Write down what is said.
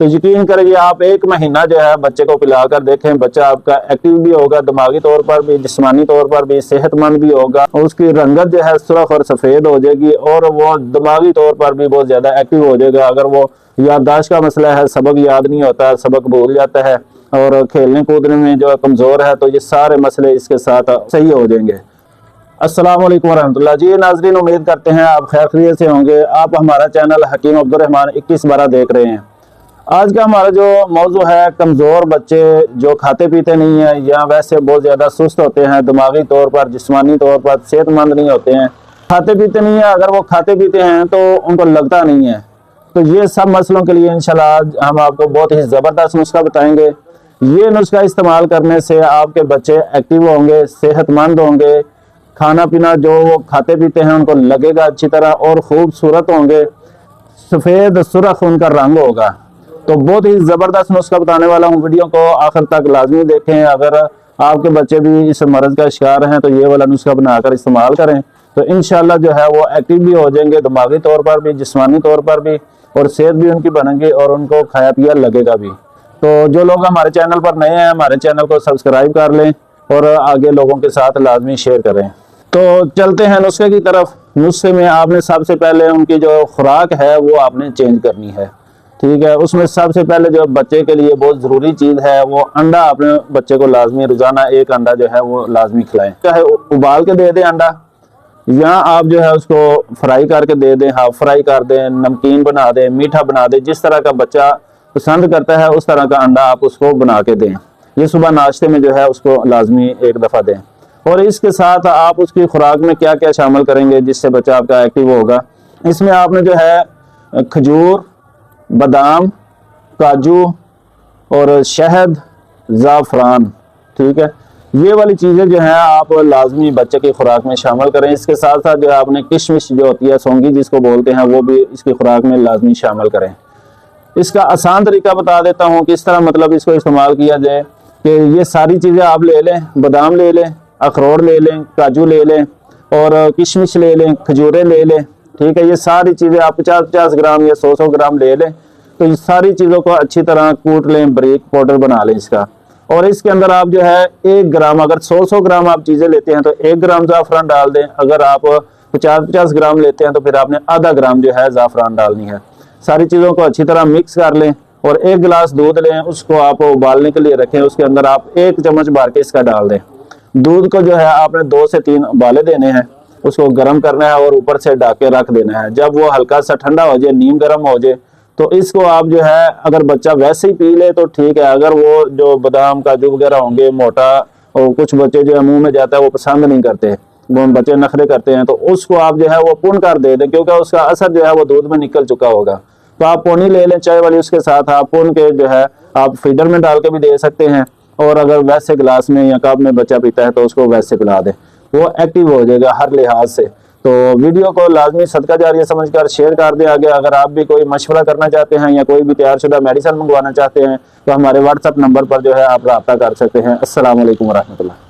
तो यकीन करिए आप 1 महीना जो है बच्चे को पिलाकर देखें, बच्चा आपका एक्टिव भी होगा, दिमागी तौर पर भी, जिस्मानी तौर पर भी सेहतमंद भी होगा। उसकी रंगत जो है सुर्ख और सफ़ेद हो जाएगी और वो दिमागी तौर पर भी बहुत ज़्यादा एक्टिव हो जाएगा। अगर वो याददाश्त का मसला है, सबक याद नहीं होता, सबक भूल जाता है और खेलने कूदने में जो कमज़ोर है, तो ये सारे मसले इसके साथ सही हो जाएंगे। अस्सलाम वालेकुम रहमतुल्लाह जी। नाजरीन, उम्मीद करते हैं आप खैर खैरियत से होंगे। आप हमारा चैनल हकीम अब्दुर्रहमान 2112 देख रहे हैं। आज का हमारा जो मौजू है, कमज़ोर बच्चे जो खाते पीते नहीं हैं या वैसे बहुत ज़्यादा सुस्त होते हैं, दिमागी तौर पर, जिस्मानी तौर पर सेहतमंद नहीं होते हैं, खाते पीते नहीं है। अगर वो खाते पीते हैं तो उनको लगता नहीं है। तो ये सब मसलों के लिए इंशाल्लाह आज हम आपको बहुत ही ज़बरदस्त नुस्खा बताएंगे। ये नुस्खा इस्तेमाल करने से आपके बच्चे एक्टिव होंगे, सेहतमंद होंगे, खाना पीना जो वो खाते पीते हैं उनको लगेगा अच्छी तरह और खूबसूरत होंगे, सफ़ेद सुर्ख उनका रंग होगा। तो बहुत ही ज़बरदस्त नुस्खा बताने वाला हूँ, वीडियो को आखिर तक लाजमी देखें। अगर आपके बच्चे भी इस मर्ज़ का शिकार हैं तो ये वाला नुस्खा बनाकर इस्तेमाल करें, तो इंशाल्लाह जो है वो एक्टिव भी हो जाएंगे, दिमागी तौर पर भी, जिस्मानी तौर पर भी, और सेहत भी उनकी बनेगी और उनको खाया पिया लगेगा भी। तो जो लोग हमारे चैनल पर नए हैं, हमारे चैनल को सब्सक्राइब कर लें और आगे लोगों के साथ लाजमी शेयर करें। तो चलते हैं नुस्खे की तरफ। नुस्खे में आपने सबसे पहले उनकी जो खुराक है वो आपने चेंज करनी है, ठीक है। उसमें सबसे पहले जो बच्चे के लिए बहुत ज़रूरी चीज़ है वो अंडा। अपने बच्चे को लाजमी रोज़ाना 1 अंडा जो है वो लाजमी खिलाएं, चाहे उबाल के दे दें अंडा, या आप जो है उसको फ्राई करके दे दें, हाफ फ्राई कर दें, नमकीन बना दें, मीठा बना दें। जिस तरह का बच्चा पसंद करता है उस तरह का अंडा आप उसको बना के दें। ये सुबह नाश्ते में जो है उसको लाजमी 1 दफ़ा दें। और इसके साथ आप उसकी खुराक में क्या क्या शामिल करेंगे जिससे बच्चा आपका एक्टिव होगा। इसमें आपने जो है खजूर, बादाम, काजू और शहद, ज़ाफ़रान, ठीक है, ये वाली चीज़ें जो हैं आप लाजमी बच्चे की खुराक में शामिल करें। इसके साथ साथ जो आपने किशमिश जो होती है, सौंगी जिसको बोलते हैं, वो भी इसकी खुराक में लाजमी शामिल करें। इसका आसान तरीका बता देता हूँ किस तरह मतलब इसको इस्तेमाल किया जाए। कि ये सारी चीज़ें आप ले लें, बादाम ले लें, अखरोट ले लें, काजू ले लें और किशमिश ले लें, खजूरें ले लें, ठीक है। ये सारी चीज़ें आप 50-50 ग्राम या 100-100 ग्राम ले लें। तो इस सारी चीज़ों को अच्छी तरह कूट लें, बारीक पाउडर बना लें इसका। और इसके अंदर आप जो है 1 ग्राम, अगर 100-100 ग्राम आप चीज़ें लेते हैं तो 1 ग्राम ज़ाफ़रान डाल दें। अगर आप 50-50 ग्राम लेते हैं तो फिर आपने आधा ग्राम जो है ज़ाफ़रान डालनी है। सारी चीज़ों को अच्छी तरह मिक्स कर लें और 1 गिलास दूध लें, उसको आप उबालने के लिए रखें। उसके अंदर आप 1 चम्मच भर के इसका डाल दें। दूध को जो है आपने 2 से 3 उबाले देने हैं, उसको गर्म करना है और ऊपर से ढक के रख देना है। जब वो हल्का सा ठंडा हो जाए, नीम गर्म हो जाए, तो इसको आप जो है अगर बच्चा वैसे ही पी ले तो ठीक है। अगर वो जो बादाम काजू वगैरह होंगे मोटा, और कुछ बच्चे जो है मुंह में जाता है वो पसंद नहीं करते, वो बच्चे नखरे करते हैं, तो उसको आप जो है वो पुन कर दे दें, क्योंकि उसका असर जो है वो दूध में निकल चुका होगा। तो आप पोनी ले लें चाय वाली, उसके साथ आप पुन के जो है आप फीडर में डाल के भी दे सकते हैं। और अगर वैसे गिलास में या कप में बच्चा पीता है तो उसको वैसे पिला दें, वो एक्टिव हो जाएगा हर लिहाज से। तो वीडियो को लाजमी सदका जारिया समझकर शेयर कर दें आगे। अगर आप भी कोई मशवरा करना चाहते हैं या कोई भी तैयारशुदा मेडिसिन मंगवाना चाहते हैं तो हमारे व्हाट्सएप नंबर पर जो है आप रब्ता कर सकते हैं। अस्सलाम वालेकुम रहमतुल्लाह।